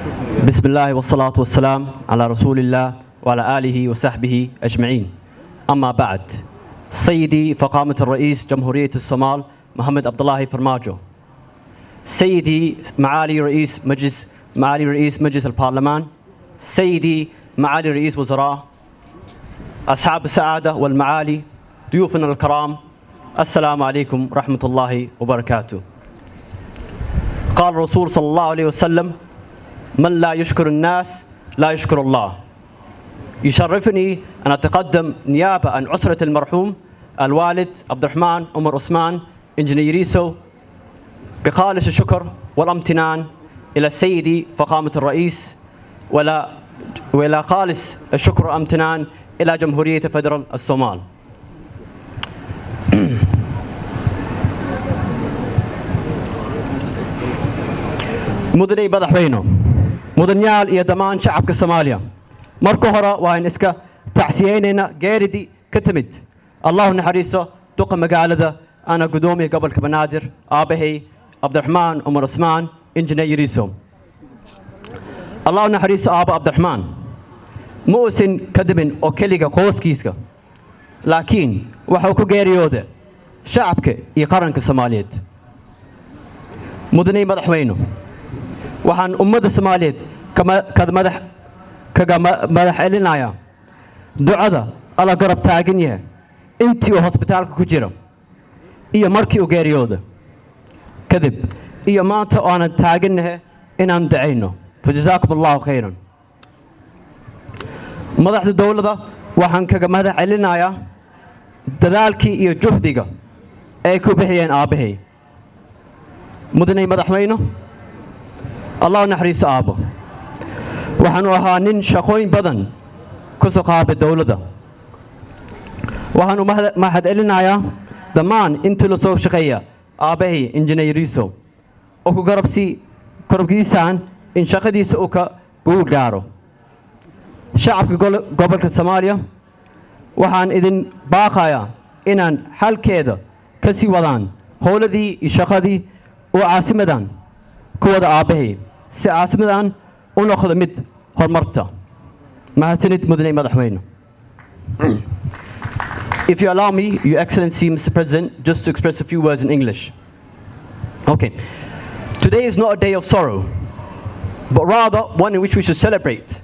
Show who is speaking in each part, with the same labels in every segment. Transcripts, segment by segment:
Speaker 1: بسم الله والصلاة والسلام على رسول الله وعلى آله وصحبه أجمعين. أما بعد، سيدي فخامة الرئيس جمهورية الصومال محمد عبد الله فرماجو، سيدي معالي رئيس مجلس البرلمان، سيدي معالي رئيس وزراء، أصحاب السعادة والمعالي، ضيوفنا الكرام، السلام عليكم ورحمة الله وبركاته. قال الرسول صلى الله عليه وسلم: من لا يشكر الناس لا يشكر الله. يشرفني أن أتقدم نيابة عن أسرة المرحوم الوالد عبد الرحمن عمر عثمان إنجنير ياريسوw بخالص الشكر والامتنان إلى سيدي فخامة الرئيس وإلى خالص الشكر والامتنان إلى جمهورية فدرال الصومال. مدني madaxweyne mudanyaal iyo dhammaan shacabka Soomaaliya, marka hore waan iska tacsiyeenayna geeridii ka timid Allahu naxariiso duqa magaalada ana gudoomiye gobolka Banaadir Aabihiis Cabdiraxmaan Umar Usmaan Injineer Yariisoow. Allahu naxariiso Aaba Cabdiraxmaan ma uusan ka dhimin oo keliga qoyskiisa, laakiin waxa uu ku geeriyooday shacabka iyo qaranka Soomaaliyeed. mudane madaxweyne, waxaan ummadda Soomaaliyeed kaga madax celinayaa ducada alla garab taagan yahay intii uu hospitaalka ku jiro iyo markii uu geeriyooday kadib iyo maanta oo aan taaganahay inaan ducayno. fajazaakum allahu khayran. madaxda dawladda waxaan kaga madax celinayaa dadaalkii iyo juhdiga ay ku bixiyeen Aabihiis. mudane madaxweyne, الله نحريس آبه وحنو أهانين شقوين بدن كسو قابل دولة وحنو ما حد إلنا يا دمان انتو لسو شقية آبه إنجنير ياريسوw وكو قربسي كربكيسان إن شقديس اوكا قول دارو شعب قبل الصوماليا وحان إذن باقايا إنان حال كيدا كسي ودان هولدي الشقدي وعاصمدان كودا Aabihiis si caasimadan u noqdo mid horumarta. mahadsanid mudane madaxweyne. If you allow me, Your Excellency, Mr. President, just to express a few words in English. Okay. Today is not a day of sorrow, but rather one in which we should celebrate.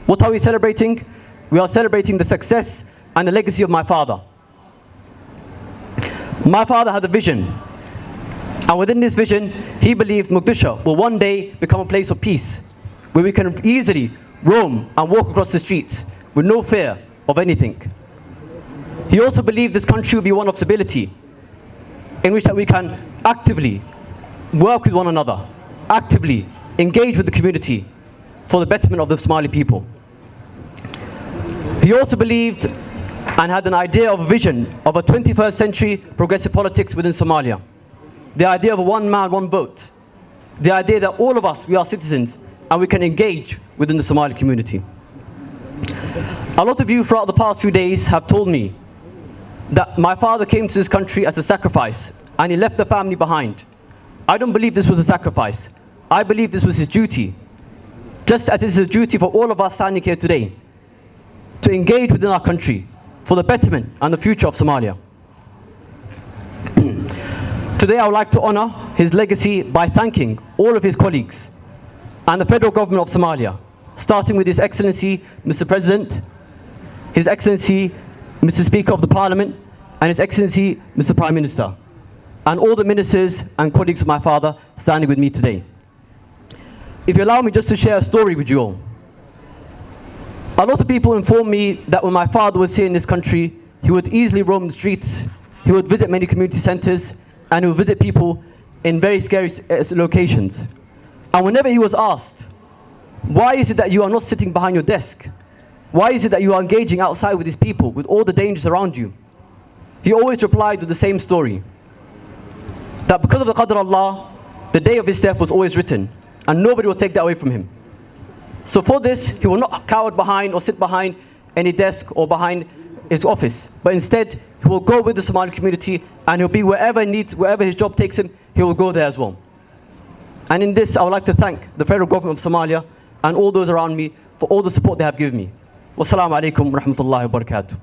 Speaker 1: What are we celebrating? We are celebrating the success and the legacy of my father. My father had a vision. And within this vision, he believed Mogadishu will one day become a place of peace, where we can easily roam and walk across the streets with no fear of anything. He also believed this country will be one of stability, in which that we can actively work with one another, actively engage with the community for the betterment of the Somali people. He also believed and had an idea of a vision of a 21st century progressive politics within Somalia. The idea of a one man, one vote. The idea that all of us, we are citizens and we can engage within the Somali community. A lot of you throughout the past few days have told me that my father came to this country as a sacrifice and he left the family behind. I don't believe this was a sacrifice. I believe this was his duty. Just as it is a duty for all of us standing here today to engage within our country for the betterment and the future of Somalia. Today I would like to honor his legacy by thanking all of his colleagues and the federal government of Somalia, starting with His Excellency Mr. President, His Excellency Mr. Speaker of the Parliament, and His Excellency Mr. Prime Minister, and all the ministers and colleagues of my father standing with me today. If you allow me just to share a story with you all. A lot of people inform me that when my father was here in this country, he would easily roam the streets, he would visit many community centers, and he would visit people in very scary locations. And whenever he was asked, why is it that you are not sitting behind your desk? Why is it that you are engaging outside with these people, with all the dangers around you? He always replied with the same story. That because of the qadr Allah, the day of his death was always written, and nobody will take that away from him. So for this, he will not cower behind or sit behind any desk or behind his office, but instead, he will go with the Somali community and he'll be wherever he needs, wherever his job takes him, he will go there as well. And in this, I would like to thank the federal government of Somalia and all those around me for all the support they have given me. Wassalamu alaikum wa rahmatullahi wa barakatuh.